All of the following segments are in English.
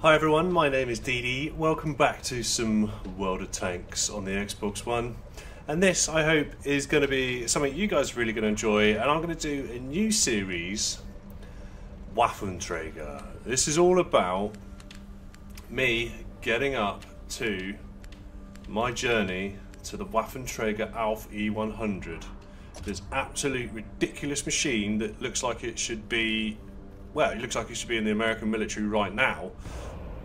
Hi everyone, my name is Dee. Welcome back to some World of Tanks on the Xbox One. And this, I hope, is going to be something you guys are really going to enjoy. And I'm going to do a new series, Waffentrager. This is all about me getting up to my journey to the Waffentrager Alpha E100. This absolute ridiculous machine that looks like it should be, well, it looks like it should be in the American military right now.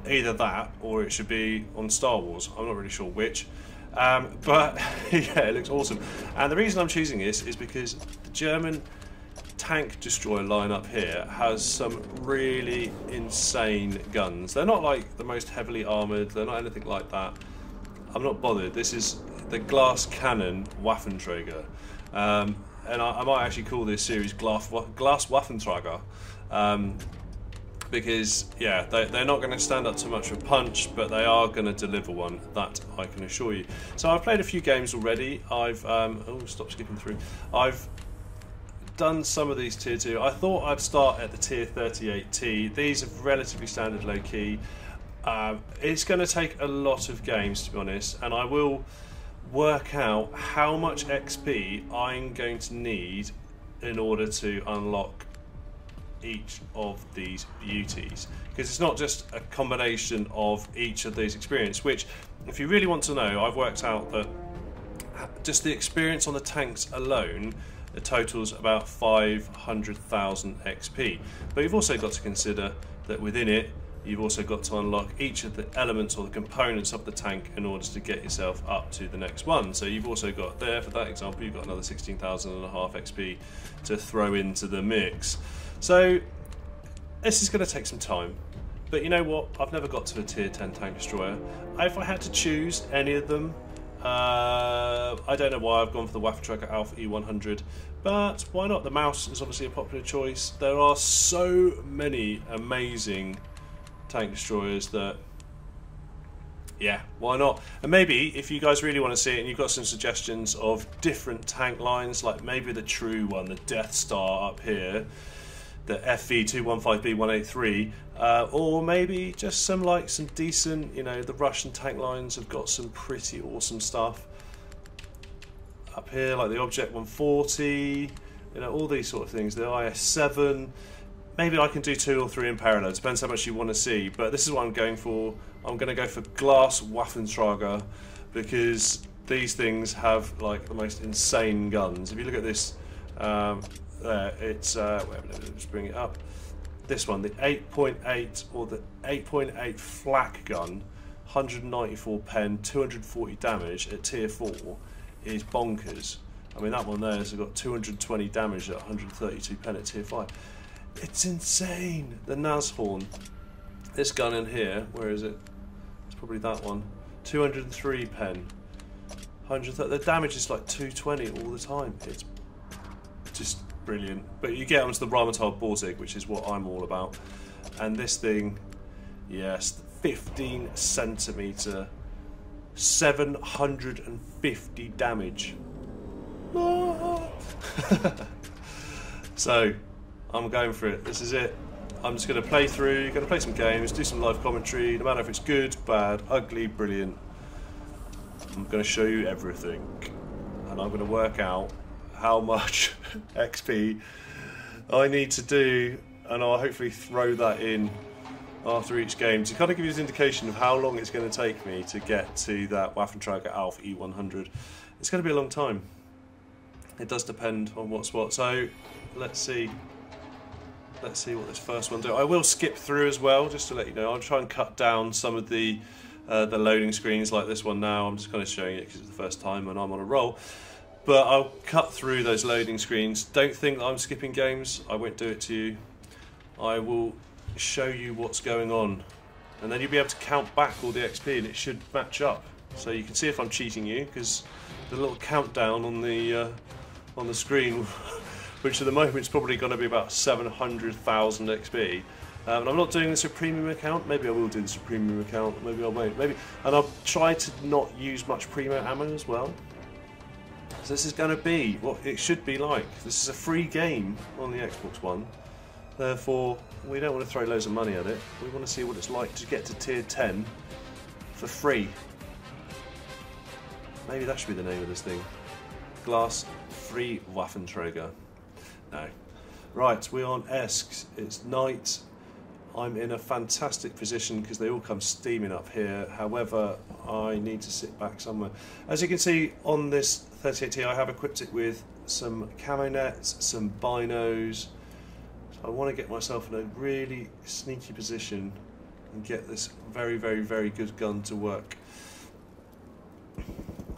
Either that or it should be on Star Wars. I'm not really sure which. But yeah, it looks awesome. And the reason I'm choosing this is because the German tank destroyer lineup here has some really insane guns. They're not like the most heavily armoured, they're not anything like that. I'm not bothered. This is the glass cannon Waffentrager. And I might actually call this series Glass Waffentrager. Because, yeah, they're not going to stand up to much of a punch, but they are going to deliver one, that I can assure you. So I've played a few games already. I've, oh, stop skipping through. I've done some of these tier 2. I thought I'd start at the tier 38T. These are relatively standard low key. It's going to take a lot of games, to be honest, and I will work out how much XP I'm going to need in order to unlock each of these beauties, because it's not just a combination of each of these experience, which, if you really want to know, I've worked out that just the experience on the tanks alone, it totals about 500,000 XP. But you've also got to consider that within it you've also got to unlock each of the elements or the components of the tank in order to get yourself up to the next one. So you've also got there, for that example, you've got another 16,500 XP to throw into the mix. So this is going to take some time, but you know what, I've never got to a tier 10 tank destroyer. If I had to choose any of them, I don't know why I've gone for the Waffentrager Alpha E100, but why not? The mouse is obviously a popular choice. There are so many amazing tank destroyers that, yeah, why not? And maybe if you guys really want to see it and you've got some suggestions of different tank lines, like maybe the true one, the Death Star up here, the FV215B183, or maybe just some decent, you know, the Russian tank lines have got some pretty awesome stuff up here, like the Object 140, you know, all these sort of things, the IS-7. Maybe I can do 2 or 3 in parallel, depends how much you want to see, but this is what I'm going for. I'm going to go for Glass Waffentrager, because these things have like the most insane guns. If you look at this, there, it's, wait, let me just bring it up. This one, the 8.8 or the 8.8 flak gun, 194 pen, 240 damage at tier 4 is bonkers. I mean, that one there has got 220 damage at 132 pen at tier 5. It's insane. The Nashorn, this gun in here, where is it? It's probably that one. 203 pen, 130. The damage is like 220 all the time. It's just brilliant. But you get onto the Rheinmetall Borzig, which is what I'm all about. And this thing, yes, 15 centimeter, 750 damage. So I'm going for it. This is it. I'm just going to play through, going to play some games, do some live commentary, no matter if it's good, bad, ugly, brilliant. I'm going to show you everything, and I'm going to work out how much XP I need to do, and I'll hopefully throw that in after each game to kind of give you an indication of how long it's going to take me to get to that Waffentrager Alpha E100. It's going to be a long time. It does depend on what's what. So let's see what this first one does. I will skip through as well, just to let you know. I'll try and cut down some of the loading screens like this one now. I'm just kind of showing it because it's the first time and I'm on a roll. But I'll cut through those loading screens. Don't think that I'm skipping games. I won't do it to you. I will show you what's going on. And then you'll be able to count back all the XP and it should match up. So you can see if I'm cheating you, because the little countdown on the screen, which at the moment is probably going to be about 700,000 XP. And I'm not doing this with premium account. Maybe I will do this with premium account. Maybe I won't. Maybe, and I'll try to not use much premium ammo as well. So this is going to be what it should be like. This is a free game on the Xbox One. Therefore, we don't want to throw loads of money at it. We want to see what it's like to get to tier 10 for free. Maybe that should be the name of this thing. Glass free Waffentrager. No. Right, we're on Esks. It's night. I'm in a fantastic position because they all come steaming up here. However, I need to sit back somewhere. As you can see on this 38T, I have equipped it with some camo nets, some binos. So I want to get myself in a really sneaky position and get this very, very, very good gun to work.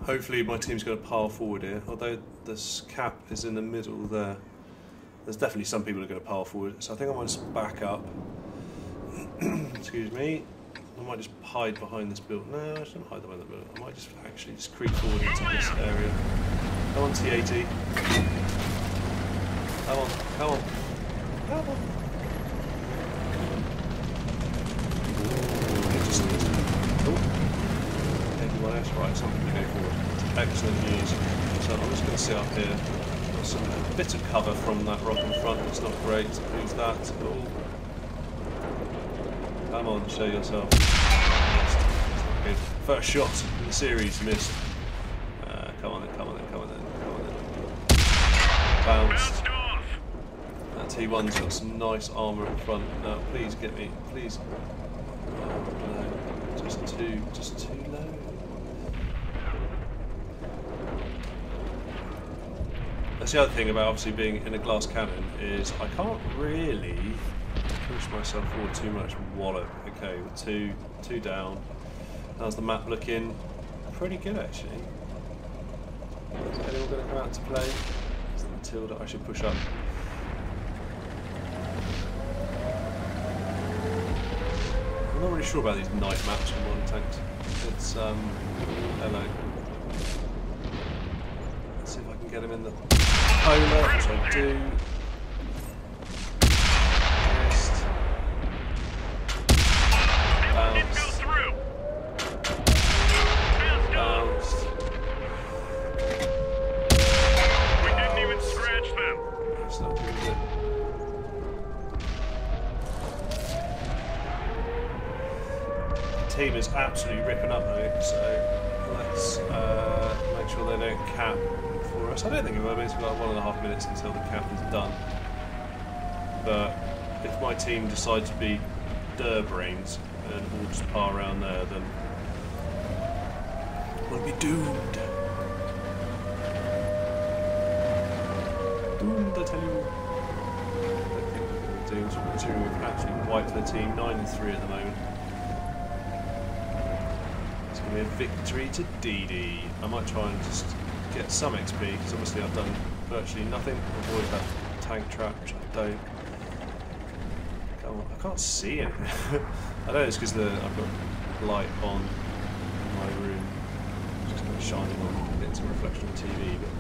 Hopefully my team's going to pile forward here, although this cap is in the middle there. There's definitely some people who are going to pile forward, so I think I might just back up. Excuse me. I might just hide behind this building. No, I shouldn't hide behind the building. I might just actually just creep forward into this area. Come on, T80. Come on, come on. Come on. Everyone else, right, so I'm going to go forward. Excellent news. So I'm just going to sit up here. Got some bit of cover from that rock in front. It's not great. Who's that? Oh. Come on, show yourself. Good. First shot in the series, missed. Come on then, come on then, come on then, come on then. Bounced. That T1's got some nice armour in front. Now, please get me, please. Oh, no, just too low. That's the other thing about obviously being in a glass cannon is I can't really push myself forward too much. Wallop. Okay, with two down. How's the map looking? Pretty good actually. Is anyone going to come out to play? Is the Matilda? I should push up. I'm not really sure about these night maps from Modern Tanks. It's hello. Let's see if I can get him in the polar, which I do. Team is absolutely ripping up though, so let's make sure they don't cap for us. I don't think it will be. It's like 1.5 minutes until the cap is done. But if my team decide to be brains and all just par around there, then we'll be doomed. Doomed, I tell you. I don't think we're going to be doomed. So we've actually wiped the team 9-3 at the moment. A victory to DD. I might try and just get some XP because obviously I've done virtually nothing. Avoid that tank trap, which I don't. I can't see anything. I know it's because I've got light on in my room, just kind of shining on. It's a reflection on TV. But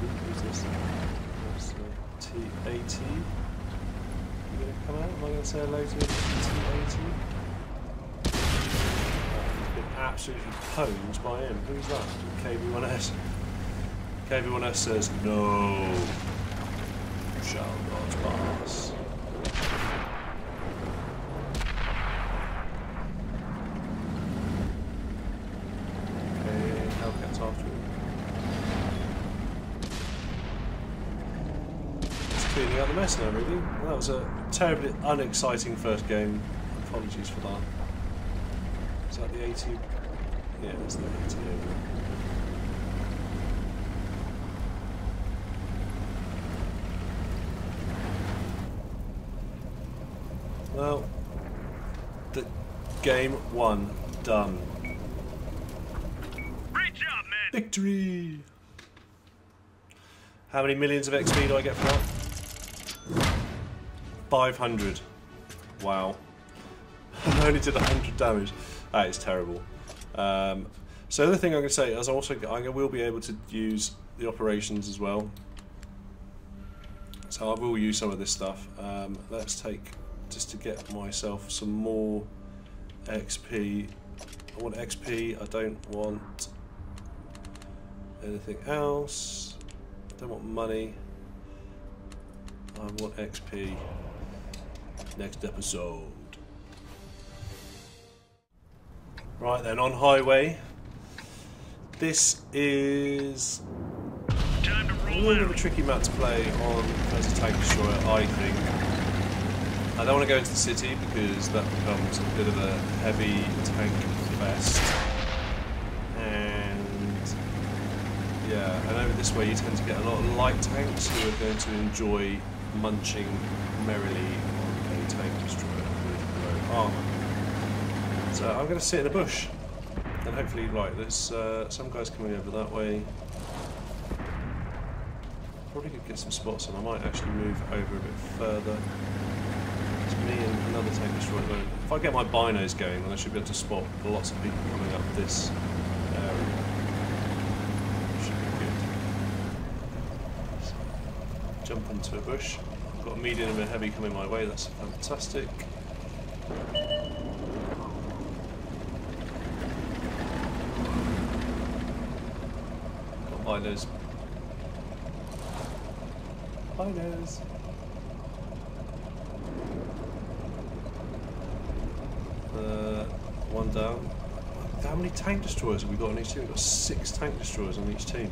who's this? That's T80. Come out? Am I going to say hello to T80? He's been absolutely pwned by him. Who's that? KB1S. KB1S says, no. Shall not pass. Okay, Hellcat's after him. Cleaning out the mess now, really. Well, that was a terribly unexciting first game. Apologies for that. Is that the 80? Yeah, it's the 80. Well, the game 1 done. Great job, man! Victory! How many millions of XP do I get for that? 500. Wow. I only did 100 damage. That is terrible. So the other thing I'm going to say is I will be able to use the operations as well. So I will use some of this stuff. Let's take, just to get myself some more XP. I want XP, I don't want anything else. don't want money. I want XP. Next episode. Right then, on highway. This is a little bit of a tricky map to play on as a tank destroyer, I think. I don't want to go into the city because that becomes a bit of a heavy tank fest. And yeah, and over this way you tend to get a lot of light tanks who are going to enjoy munching merrily on a tank destroyer with low armour. So I'm going to sit in a bush, and hopefully, right, there's some guys coming over that way. Probably could get some spots on. I might actually move over a bit further. It's me and another tank destroyer. If I get my binos going, then I should be able to spot lots of people coming up this area. Should be good. So, jump into a bush. I've got a medium and a heavy coming my way. That's fantastic. Binos. Binos. One down. How many tank destroyers have we got on each team? We've got 6 tank destroyers on each team.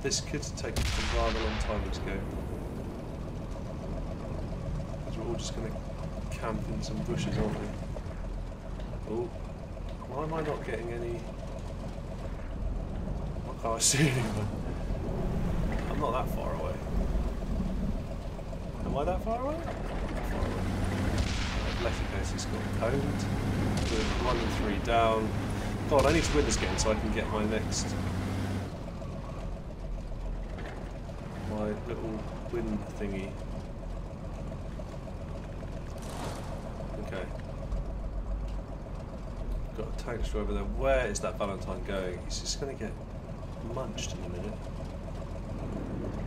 This could take a rather long time to go. Because we're all just going to camp in some bushes, aren't we? Oh, why am I not getting any... Oh, I see anyone. I'm not that far away. Am I that far away? Not far away. Left case has got pwned. 1 and 3 down. God, I need to win this game so I can get my next... my little win thingy. Okay. Got a tank destroyer over there. Where is that Valentine going? He's just going to get munched in a minute.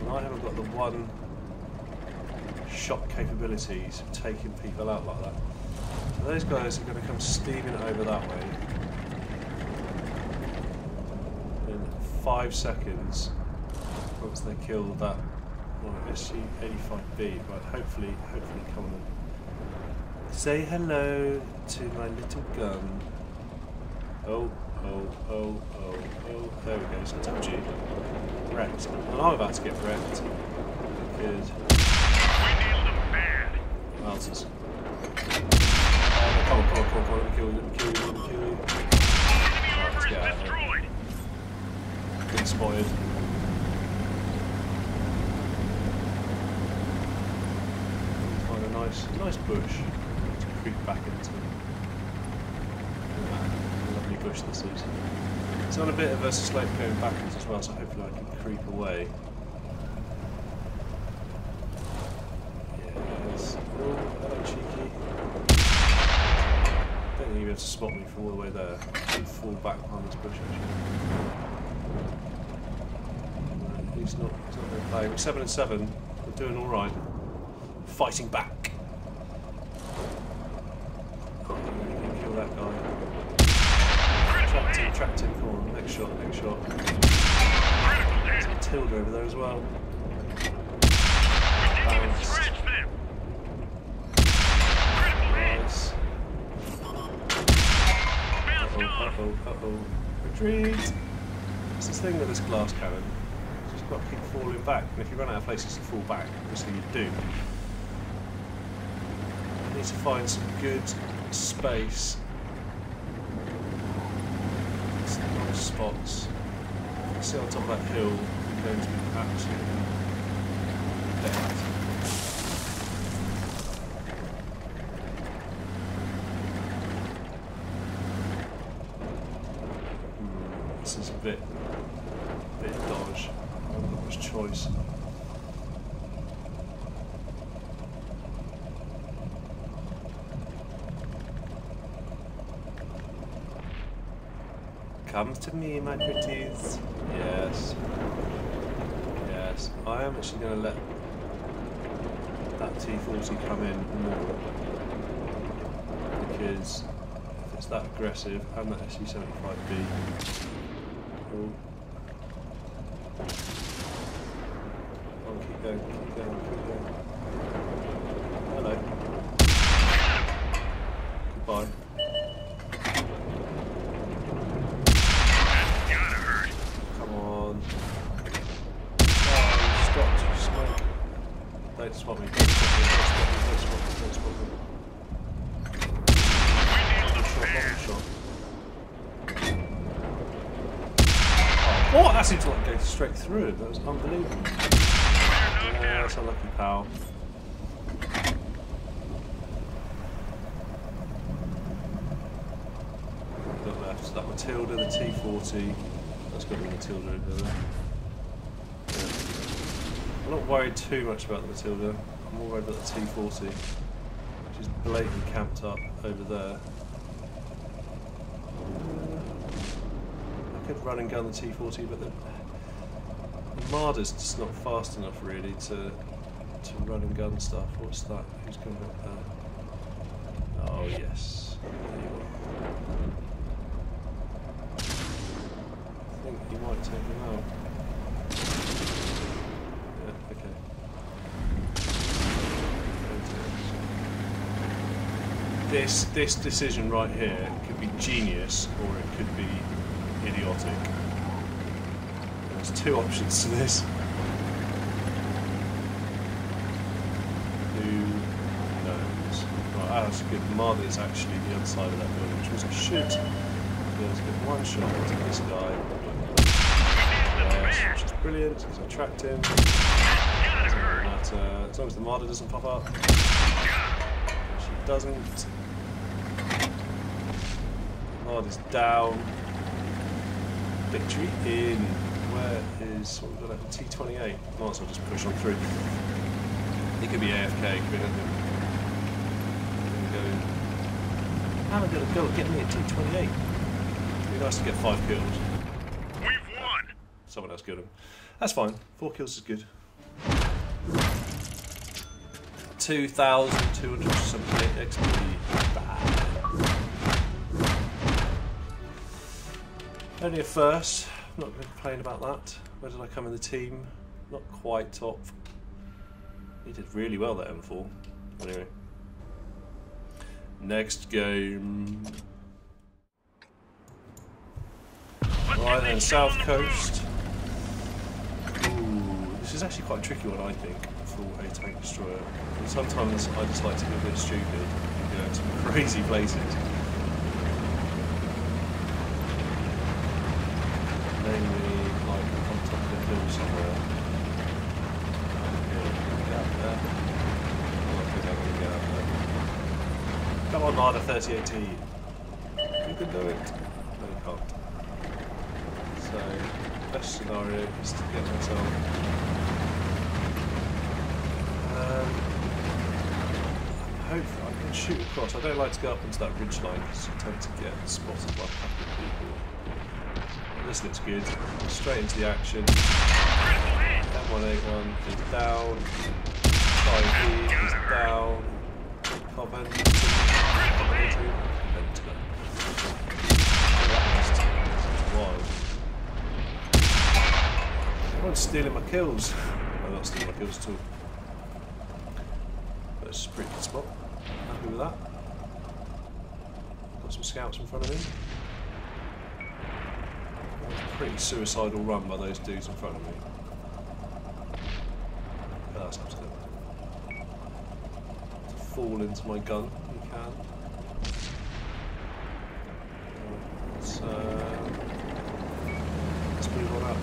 And I haven't got the one shot capabilities of taking people out like that. So those guys are going to come steaming over that way in 5 seconds once they kill that SG-85B. Right, hopefully come and say hello to my little gun. Oh, there we go, so I told you. Wrecked. And I'm about to get wrecked because... Wowzers. Come on, let me kill you. Right, let's get out of here. Getting spotted. Find a nice bush to creep back into. Lovely bush this is. It's on a bit of a slope going backwards as well, so hopefully I can creep away. Yes. Oh, hello, cheeky. Don't think you'll be able to spot me from all the way there. I'll fall back behind this bush actually. No, he's not going to play. We're 7 and 7. We're doing all right. Fighting back. Oh, you can kill that guy. Trapped him, come on, next shot. There's a Tilda over there as well. Bounced. Nice. Uh-oh. Retreat! It's this thing with this glass cannon. You just got to keep falling back, and if you run out of places to fall back, obviously you do. You need to find some good space. Spots. Sit on top of that hill, you're going to be absolutely dead. This is a bit dodge. I haven't got much choice. Come to me, my pretties. Yes. I am actually going to let that T40 come in more. Because if it's that aggressive, and that SU-75B. Oh. Keep going, keep going, keep going. Hello. Goodbye. Come on. Oh, stop, smoke. Don't spot me, don't spot me, don't spot me, don't spot me, don't spot me. Shot. Oh, that seemed to like go straight through it. That was unbelievable. Yeah, that's a lucky pal. Got left. That Matilda, the T40. That's got to be Matilda over there. Yeah. I'm not worried too much about the Matilda. I'm more worried about the T40, which is blatantly camped up over there. I could run and gun the T40, but the Marder's just not fast enough really to run and gun stuff. What's that? Who's coming up there? Oh yes. There you are. I think he might take him out. Yeah, okay. This decision right here could be genius or it could be idiotic. There's two options to this. Who knows? Right, that's good. Marley is actually the other side of that building, which means I should be able to get one shot into this guy. Yes, which is brilliant, because I tracked him. Doesn't really matter. As long as the Marder doesn't pop up. She doesn't. Marder's down. Victory in. Where is what we've got left? T28. Might as well just push on through. It could be AFK, it could be anything. How am I going to go get me at T28? It'd be nice to get 5 kills. We've won! Someone else killed him. That's fine. 4 kills is good. 2,278 XP. Bad. Only a first. I'm not going to complain about that. Where did I come in the team? Not quite top. He did really well that M4. Anyway. Next game. Right then, South Coast. Ooh, this is actually quite a tricky one, I think, for a tank destroyer. Sometimes I just like to be a bit stupid and go to some crazy places. Namely, like on top of the hill somewhere. Get out there. I'm not going to get out there. Come on, Marder 3018. You can do it. No, you can't. So, best scenario is to get myself. Hopefully, I can shoot across. I don't like to go up into that ridge line because you tend to get spotted by a couple of people. This looks good. Straight into the action. M181 is down. 5E is down. Everyone's stealing my kills. I'm not stealing my kills at all. But it's a pretty good spot. Happy with that. Got some scouts in front of me. Pretty suicidal run by those dudes in front of me. But that's up to them. To fall into my gun, you can. Let's move on up.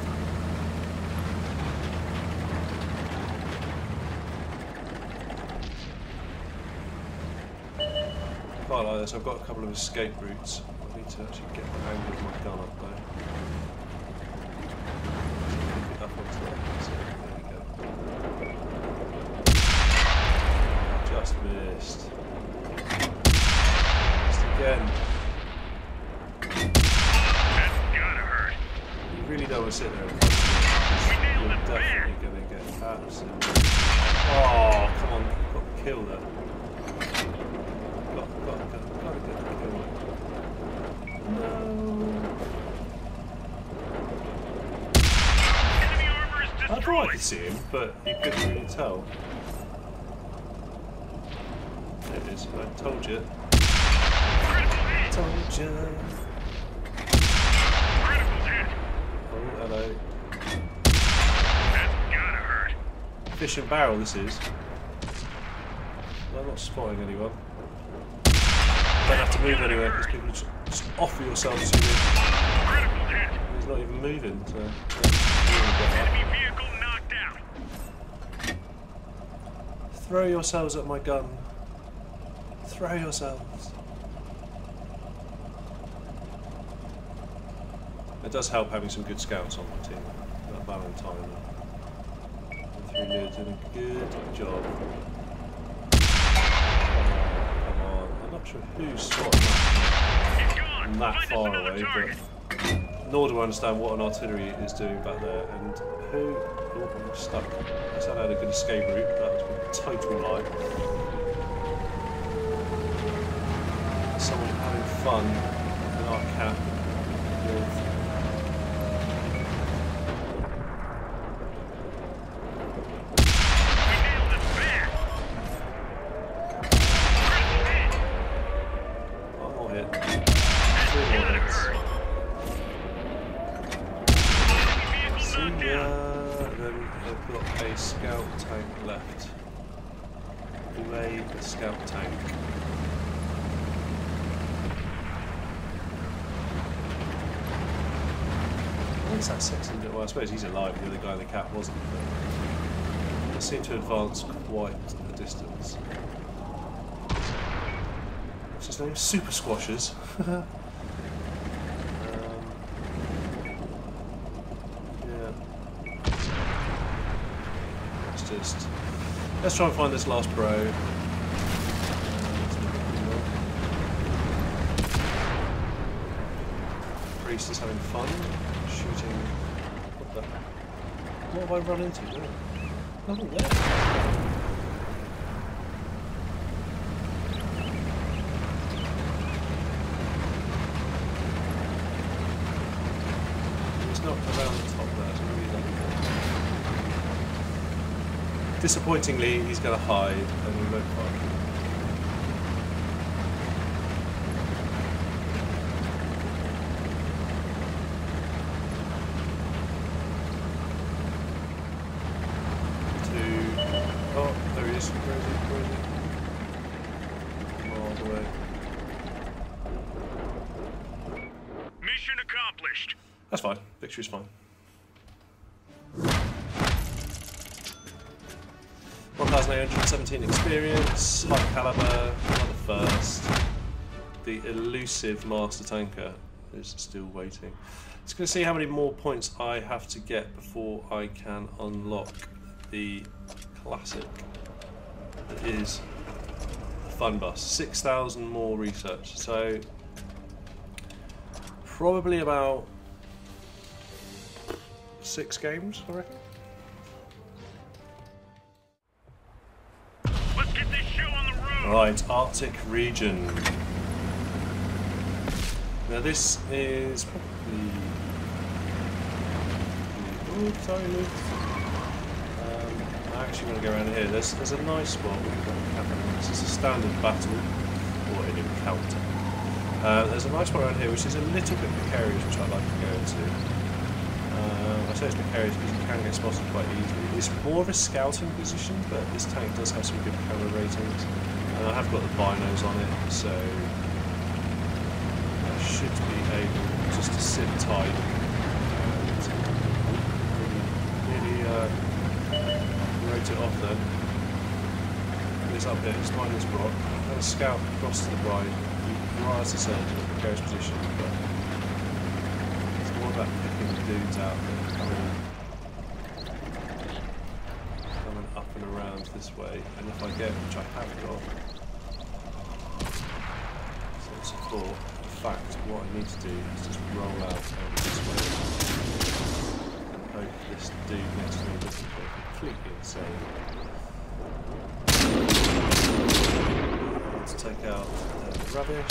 Quite like this. I've got a couple of escape routes. I need to actually get the angle of my gun up though. Up onto that. So, there we go. Just missed. Missed again. That's gotta hurt. You really don't want to sit there and watch it. You're definitely going to get absolutely. Oh, come on. Got the kill there. Gotta get the kill. No. Enemy armor is destroyed. How did thought I could see him, but you couldn't really tell. There it is. I told you. Told you. Oh, hello. That's gotta hurt. Fish and barrel, this is. I'm not spotting anyone. Don't have to move anywhere because people just offer yourselves to me. Critical hit. He's not even moving, so. Enemy vehicle knocked out. Throw yourselves at my gun. Throw yourselves. It does help having some good scouts on my team. That Valentine. The 3 Leers doing a good job. Come on. I'm not sure who's spotting that far away, but nor do I understand what an artillery is doing back there. And who? Oh, I'm stuck. I said I had a good escape route. That was a total lie. Someone having fun in our camp with. Scout tank left. Away the scout tank. What's that section? Well, I suppose he's alive, the other guy in the cap wasn't. But they seem to advance quite a distance. What's his name? Super Squashers. Let's try and find this last bro. Priest is having fun shooting. What have I run into? Nothing there. It's not around the top there. So maybe that. Disappointingly, he's going to hide, and we won't find him. Oh, there he is. Where is he? Where is he? Miles away. Mission accomplished. That's fine. Victory's fine. 1,817 experience, high caliber, another first. The elusive master tanker is still waiting. Just going to see how many more points I have to get before I can unlock the classic that is Fun Bus. 6,000 more research, so probably about 6 games, I reckon. Right, Arctic region. Now this is probably... Oh, sorry, Luke. I'm actually going to go around here. There's a nice spot. This is a standard battle, or an encounter. There's a nice spot around here which is a little bit precarious, which I'd like to go into. I say it's precarious because you can get spotted quite easily. It's more of a scouting position, but this tank does have some good camera ratings. And I have got the binos on it, so I should be able just to sit tight and really rotate it off then. It's up here, it's minus rock. I'm going to scout across to the right. You are, as I said, in a precarious position, but it's more about picking the dudes out there coming up and around this way, and if I get, which I have got, some support, in fact, what I need to do is just roll out over this way and hope this dude next to me doesn't go completely insane. Let's take out the rubbish.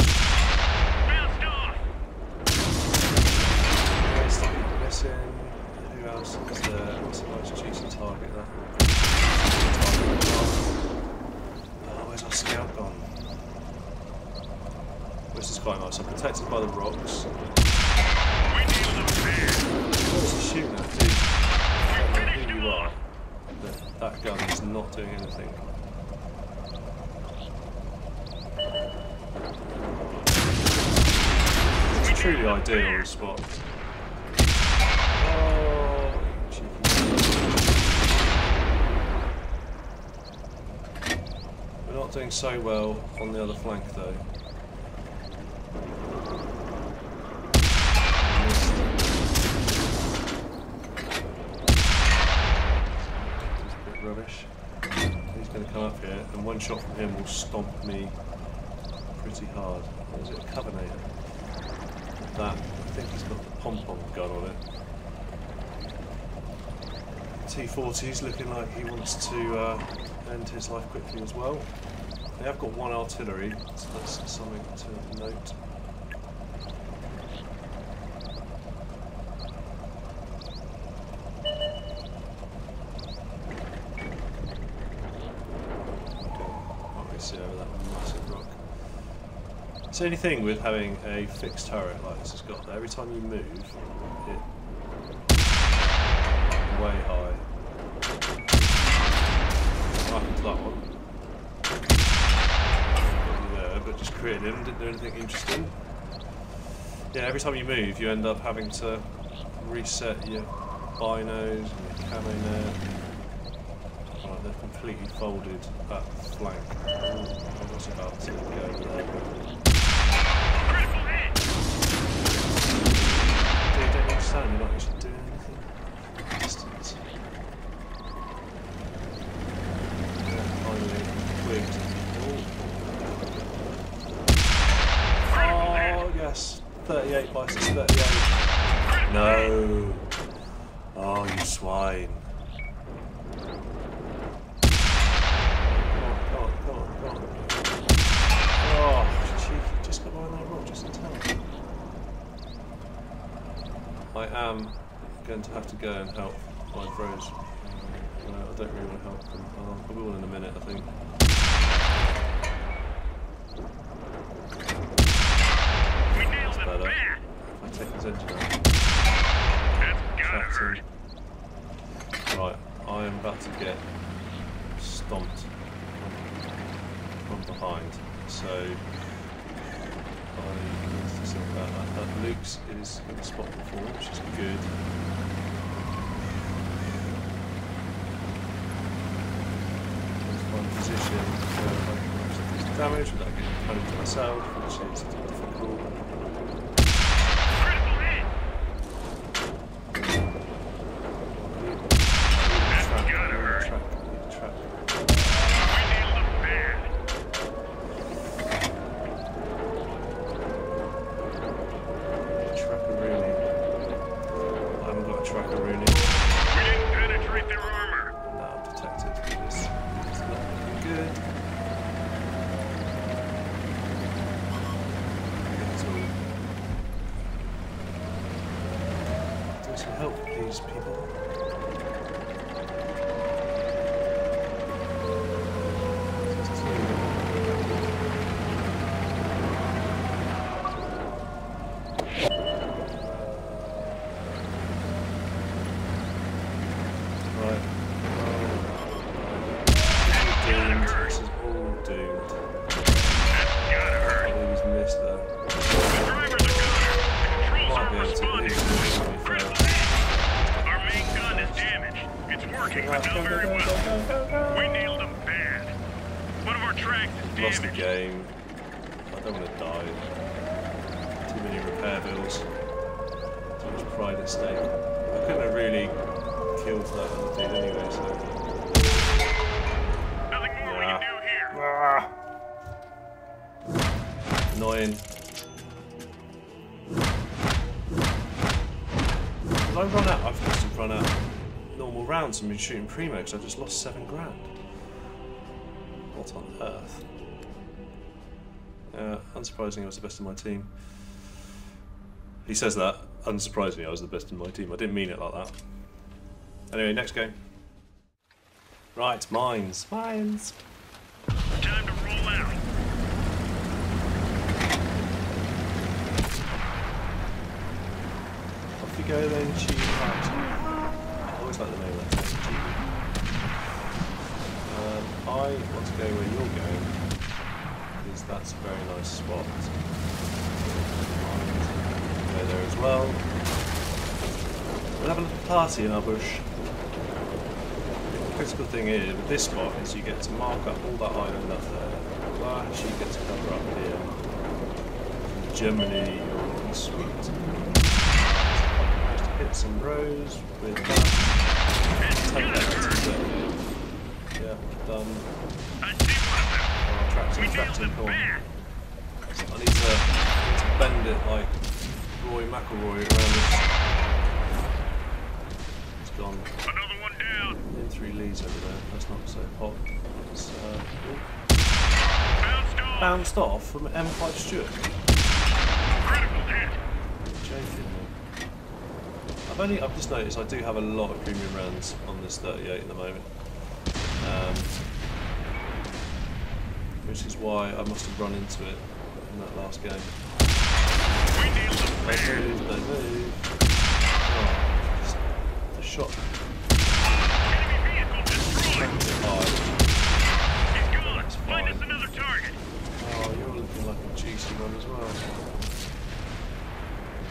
Missing. Who Who else is there? It's a nice juicy target, that. Oh, where's our scout gone? This is quite nice. I'm protected by the rocks. What's he shooting at, dude? I don't know who you are. But that gun is not doing anything. It's truly ideal spot. Oh, cheeky. We're not doing so well on the other flank though. Rubbish. He's going to come up here, and one shot from him will stomp me pretty hard. Or is it a Covenator? That, I think he's got the pom-pom gun on it. T-40's looking like he wants to end his life quickly as well. They have got one artillery, so that's something to note. Over that massive rock. It's the only thing with having a fixed turret like this has got there. Every time you move, it way high. What happened to that one? Yeah, but just created him, didn't do anything interesting. Yeah, every time you move, you end up having to reset your binos and your camo net. Right, they've completely folded that flank. I was about to go there. Dude, don't you understand? You're not actually doing anything. Distance. Yeah, finally twigged. Oh, yes. 38 by 38. No. Oh, you swine. I am going to have to go and help my bros. I don't really want to help them. I will in a minute, I think. That's better. If I take his engine out. Right, I am about to get stomped from behind. So I need to sort that. Luke's is in the spot before, which is good. Let's find a position where I can actually do some damage without getting punished to myself, which is difficult. Help these people. Right. Doomed. This is all doomed. I believe he's missed there. Might be able to hit him. It's working, but not very well. We nailed them bad. One of our tracks is damaged. Lost the game. I don't want to die. Too many repair bills. Too much pride at stake. I couldn't have really killed that other dude anyway, so... Nothing more we can do here. Annoying. I've run out. I've just run out normal rounds and been shooting primo because I just lost 7 grand. What on earth? Unsurprisingly, I was the best in my team. He says that. Unsurprisingly, I was the best in my team. I didn't mean it like that. Anyway, next game. Right, mines. Mines. Time to roll out. Off you go then, cheap. I always like the name of that. I want to go where you're going, because that's a very nice spot. Go there as well. We'll have a little party in our bush. The critical thing is, with this spot, is you get to mark up all that island up there. Well, actually you get to cover up here. Germany, oh, sweet. Nice to hit some rows with that. 10 minutes. Yeah, done. I see one of them. Trapped in corner. So I need to bend it like Roy McIlroy around this. It's gone. Another one down. In 3 leads over there. That's not so hot. It's bounced off from M5 Stewart. Critical hit. Joking me. I've just noticed I do have a lot of premium rounds on this 38 at the moment. Which is why I must have run into it in that last game. We nailed them there. Don't move. Oh, just the shot. Enemy vehicle destroyed. He's gone. That's Find us fine. another target. Oh, you're looking like a juicy one as well.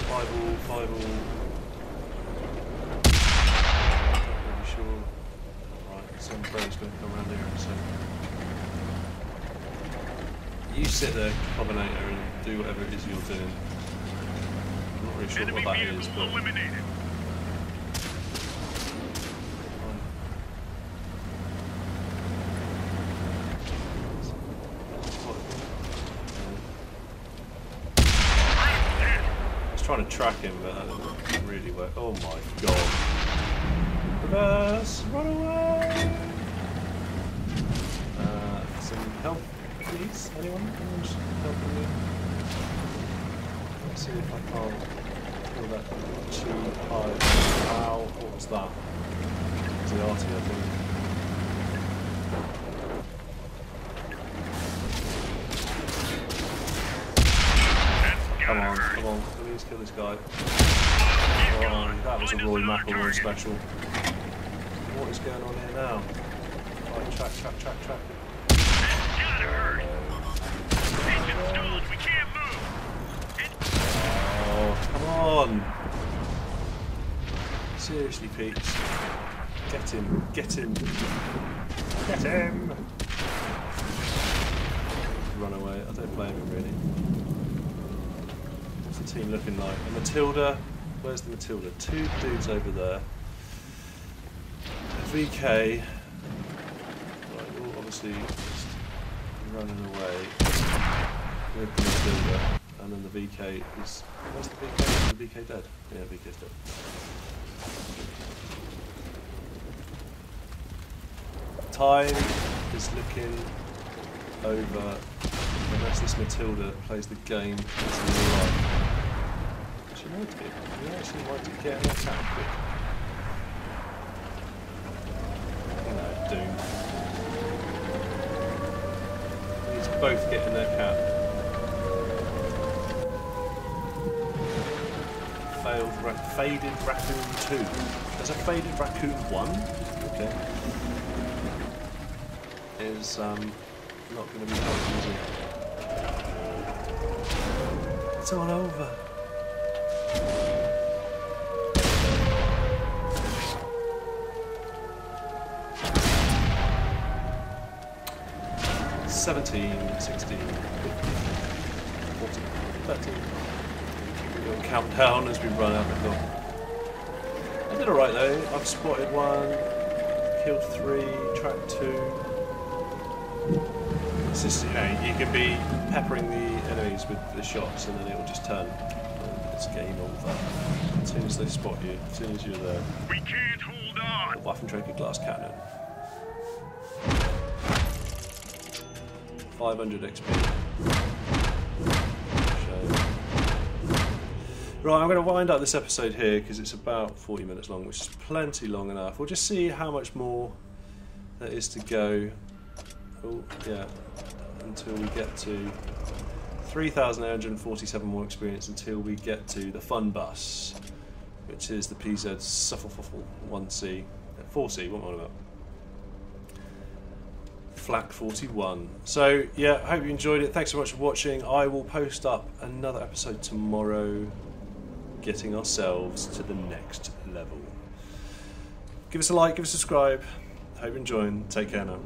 5 all. Not really sure. Right, some player's going to come around here in a second. You sit there, Combinator, and do whatever it is you're doing. I'm not really sure Enemy what that vehicle is, but... eliminated. I was trying to track him, but that didn't really work. Oh my god. Reverse! Run away! Some help, please? Anyone? Anyone just helping me? Let's see if I can't pull that too high. Wow, what was that? It was the arty, I think. Come on, we need to kill this guy. Oh, that was a Roy McIlroy special. What is going on here now? Right, track. Gotta hurt. Engine stalled. We can't move. Oh, come on! Seriously, Pete's. Get him! Run away. I don't blame him really. What's the team looking like? A Matilda. Where's the Matilda? 2 dudes over there. A VK. Right, you're obviously just running away with the Matilda. And then the VK is... Where's the VK? Is the VK dead? Yeah, VK's dead. Time is looking over unless this Matilda plays the game as in real life. She might be. You actually might be getting a cat quick. No, Doom. These both getting their cat. Faded Raccoon 2. There's a Faded Raccoon 1. Okay. Is not going to be that easy. It's all over. $17, 16, 15, 14, 13. We'll count down as we run out the clock. I did alright though. I've spotted 1, killed 3, tracked 2. It's just, you know, you can be peppering the enemies with the shots and then it will just turn. It's game over. As soon as they spot you, as soon as you're there. We can't hold on. Waffentrager glass cannon. 500 XP. Right, I'm going to wind up this episode here because it's about 40 minutes long, which is plenty long enough. We'll just see how much more there is to go. Oh, yeah, until we get to 3,847 more experience until we get to the fun bus, which is the PZ Sufflefuffle 1C, 4C, what am I on about? Flak 41. So, yeah, I hope you enjoyed it. Thanks so much for watching. I will post up another episode tomorrow, getting ourselves to the next level. Give us a like, give us a subscribe. Hope you're enjoying. Take care now.